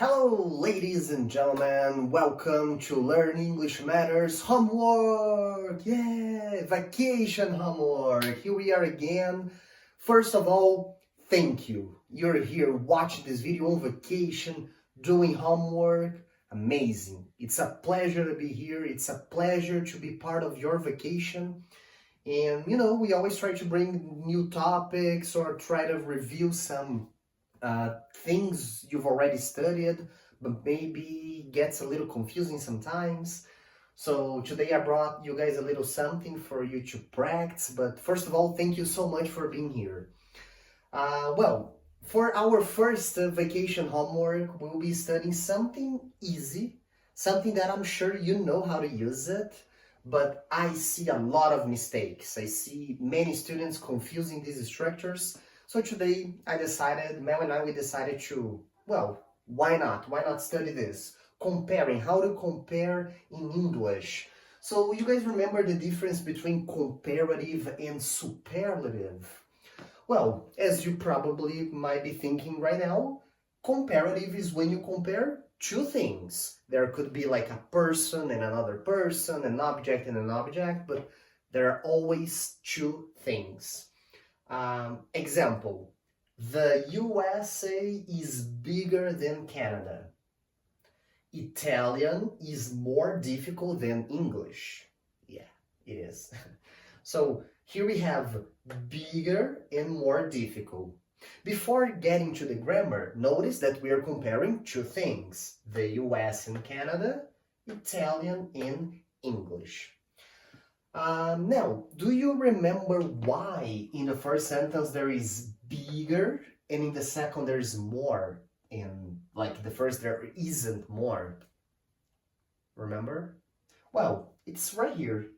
Hello, ladies and gentlemen. Welcome to Learn English Matters homework. Yeah, vacation homework. Here we are again. First of all, thank you. You're here watching this video on vacation, doing homework. Amazing. It's a pleasure to be here. It's a pleasure to be part of your vacation. And we always try to bring new topics or try to review some things you've already studied, but maybe gets a little confusing sometimes. So today I brought you guys a little something for you to practice. But first of all, thank you so much for being here. For our first vacation homework, we'll be studying something easy, something that I'm sure you know how to use it, but I see a lot of mistakes. I see many students confusing these structures. So today Mel and I, we decided to, why not? Why not study this? Comparing, how to compare in English. So you guys remember the difference between comparative and superlative? Well, as you probably might be thinking right now, comparative is when you compare two things. There could be like a person and another person, an object and an object, but there are always two things. Example, the USA is bigger than Canada. Italian is more difficult than English. Yeah, it is. So here we have bigger and more difficult. Before getting to the grammar, notice that we are comparing two things, the US and Canada, Italian and English. Now, do you remember why in the first sentence there is bigger and in the second there is more? In like the first there isn't more. Remember? Well, it's right here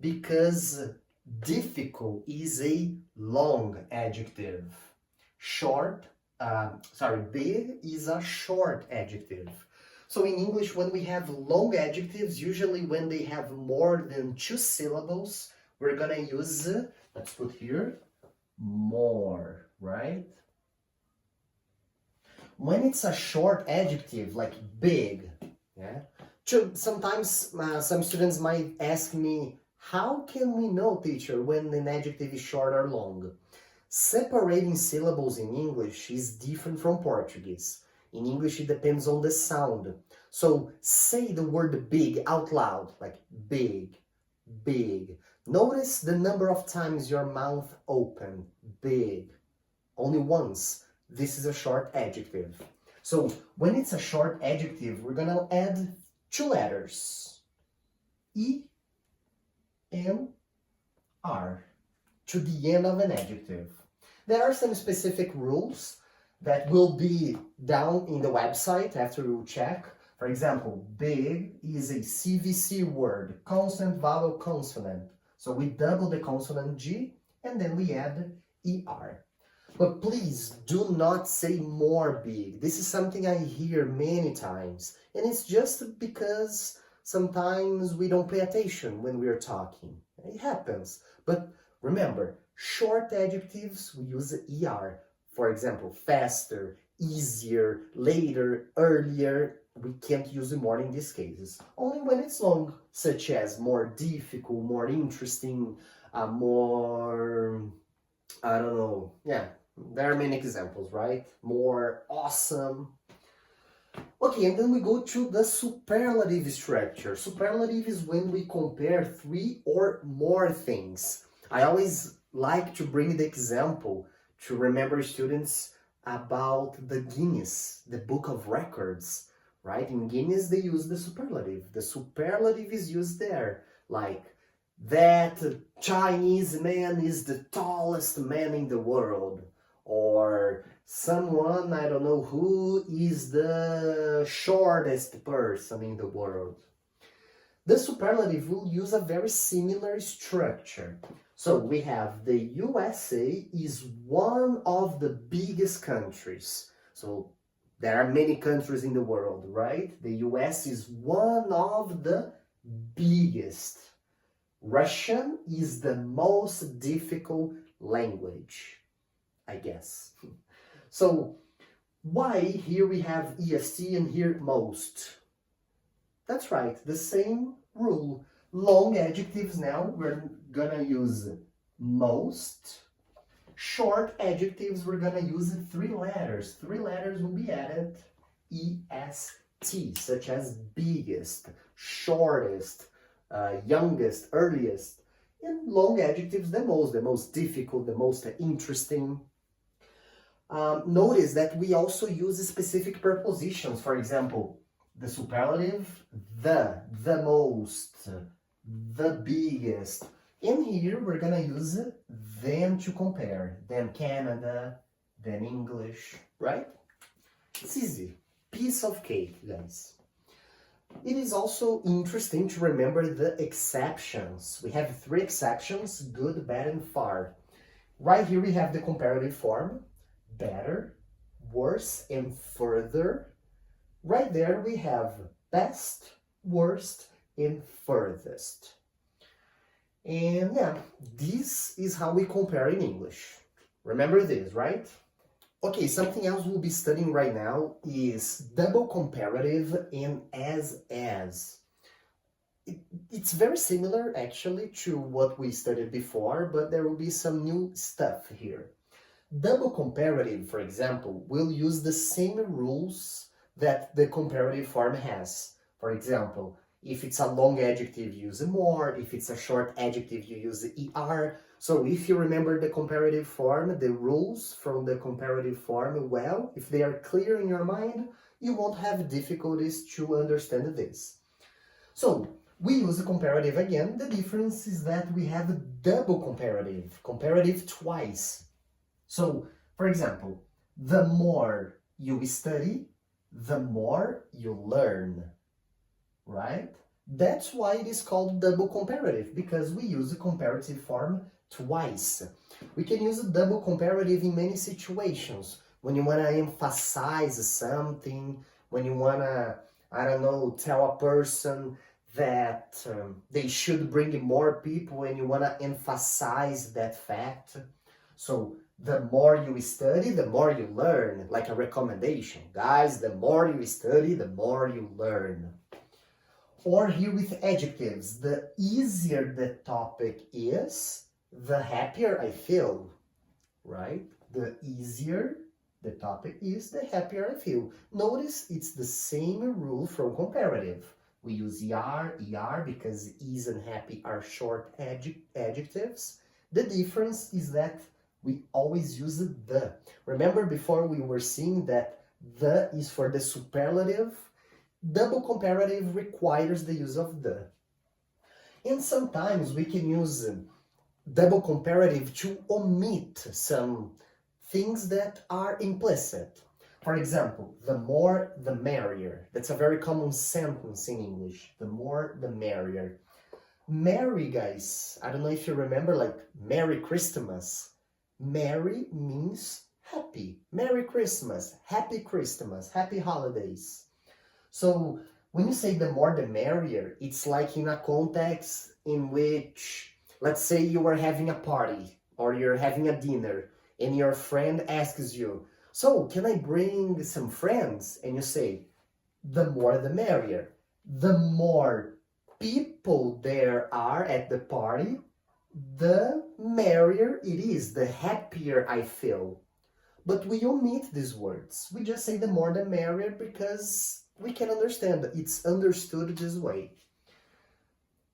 because difficult is a long adjective. Big is a short adjective. So in English, when we have long adjectives, usually when they have more than two syllables, we're gonna use, let's put here, more, right? When it's a short adjective, like big, yeah? Sometimes some students might ask me, how can we know, teacher, when an adjective is short or long? Separating syllables in English is different from Portuguese. In English, it depends on the sound. So say the word big out loud, like big, big. Notice the number of times your mouth open, big. Only once. This is a short adjective. So when it's a short adjective, we're gonna add two letters, E and R, to the end of an adjective. There are some specific rules that will be down in the website after you check. For example, big is a CVC word, consonant, vowel, consonant. So we double the consonant G and then we add ER. But please do not say more big. This is something I hear many times. And it's just because sometimes we don't pay attention when we're talking. It happens. But remember, short adjectives, we use ER. For example, faster, easier, later, earlier. We can't use the more in these cases. Only when it's long, such as more difficult, more interesting, more, I don't know. Yeah, there are many examples, right? More awesome. Okay, and then we go to the superlative structure. Superlative is when we compare three or more things. I always like to bring the example to remember students about the Guinness, the Book of Records, right? In Guinness, they use the superlative. The superlative is used there, like that Chinese man is the tallest man in the world, or someone, I don't know who, is the shortest person in the world. The superlative will use a very similar structure. So we have the USA is one of the biggest countries. So there are many countries in the world, right? The US is one of the biggest. Russian is the most difficult language, I guess. So Why here we have est and here most? That's right, the same rule. Long adjectives now, we're gonna use most. Short adjectives, we're gonna use 3 letters. 3 letters will be added, est, such as biggest, shortest, youngest, earliest. And long adjectives, the most difficult, the most interesting. Notice that we also use specific prepositions. For example, the superlative, the most, the biggest. And here we're gonna use them to compare. Then Canada, then English, right? It's easy. Piece of cake, guys. It is also interesting to remember the exceptions. We have 3 exceptions, good, bad, and far. Right here we have the comparative form, better, worse, and further. Right there we have best, worst, and furthest. And yeah, this is how we compare in English. Remember this, right? Okay, something else we'll be studying right now is double comparative and as. It's very similar actually to what we studied before, but there will be some new stuff here. Double comparative, for example, will use the same rules that the comparative form has. For example, if it's a long adjective, you use more. If it's a short adjective, you use er. So if you remember the comparative form, the rules from the comparative form well, if they are clear in your mind, you won't have difficulties to understand this. So we use the comparative again. The difference is that we have a double comparative twice. So, for example, the more you study, the more you learn, right? That's why it is called double comparative, because we use the comparative form twice. We can use a double comparative in many situations. When you want to emphasize something, when you want to, I don't know, tell a person that they should bring more people and you want to emphasize that fact. So the more you study, the more you learn, like a recommendation. Guys, the more you study, the more you learn. Or here with adjectives, the easier the topic is, the happier I feel, right? The easier the topic is, the happier I feel. Notice it's the same rule from comparative. We use er because is and happy are short adjectives. The difference is that we always use the. Remember before we were seeing that the is for the superlative. Double comparative requires the use of the. And sometimes we can use double comparative to omit some things that are implicit. For example, the more the merrier. That's a very common sentence in English. The more the merrier. Merry, guys, I don't know if you remember, like Merry Christmas. Merry means happy. Merry Christmas, happy holidays. So when you say the more the merrier, it's like in a context in which, let's say you are having a party or you're having a dinner and your friend asks you, so can I bring some friends? And you say, the more the merrier. The more people there are at the party, the merrier it is, the happier I feel. But we omit these words. We just say the more the merrier because we can understand. It's understood this way.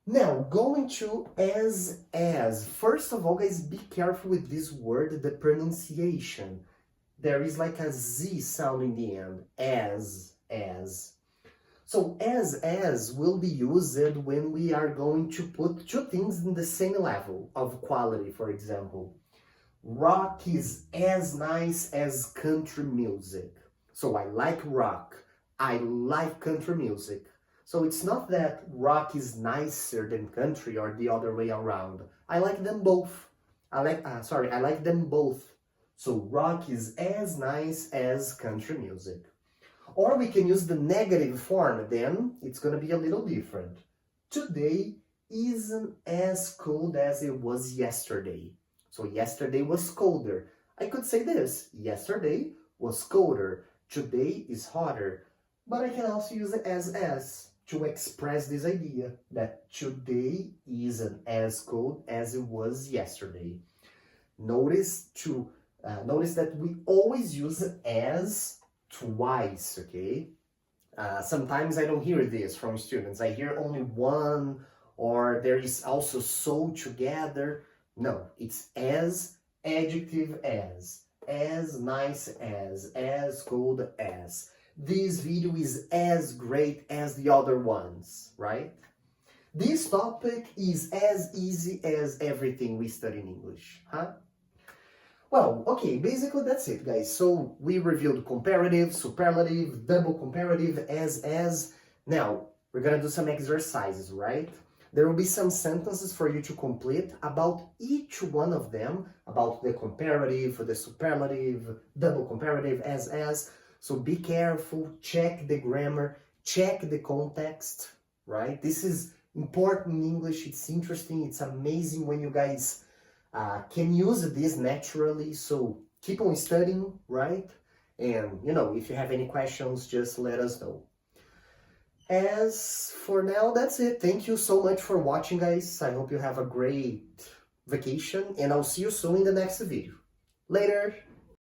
Now, going to as. First of all, guys, be careful with this word, the pronunciation. There is like a Z sound in the end. As. So as will be used when we are going to put 2 things in the same level of quality, for example. Rock is as nice as country music. So I like rock. I like country music. So it's not that rock is nicer than country or the other way around. I like them both. I like them both. So rock is as nice as country music. Or we can use the negative form, then it's going to be a little different. Today isn't as cold as it was yesterday. So yesterday was colder. I could say this, yesterday was colder. today is hotter, but I can also use it as to express this idea that today isn't as cold as it was yesterday. Notice that we always use as twice, okay? Sometimes I don't hear this from students. I hear only one, or there is also so together. No, it's as, adjective as nice as cold as. This video is as great as the other ones, right? This topic is as easy as everything we study in English, huh? Well, okay, basically that's it, guys. So we reviewed comparative, superlative, double comparative, as. Now, we're gonna do some exercises, right? There will be some sentences for you to complete about each one of them, about the comparative, the superlative, double comparative, as. So be careful, check the grammar, check the context, right? This is important in English, it's interesting, it's amazing when you guys can use this naturally, so keep on studying, right? And, if you have any questions, just let us know. As for now, that's it. Thank you so much for watching, guys. I hope you have a great vacation, and I'll see you soon in the next video. Later!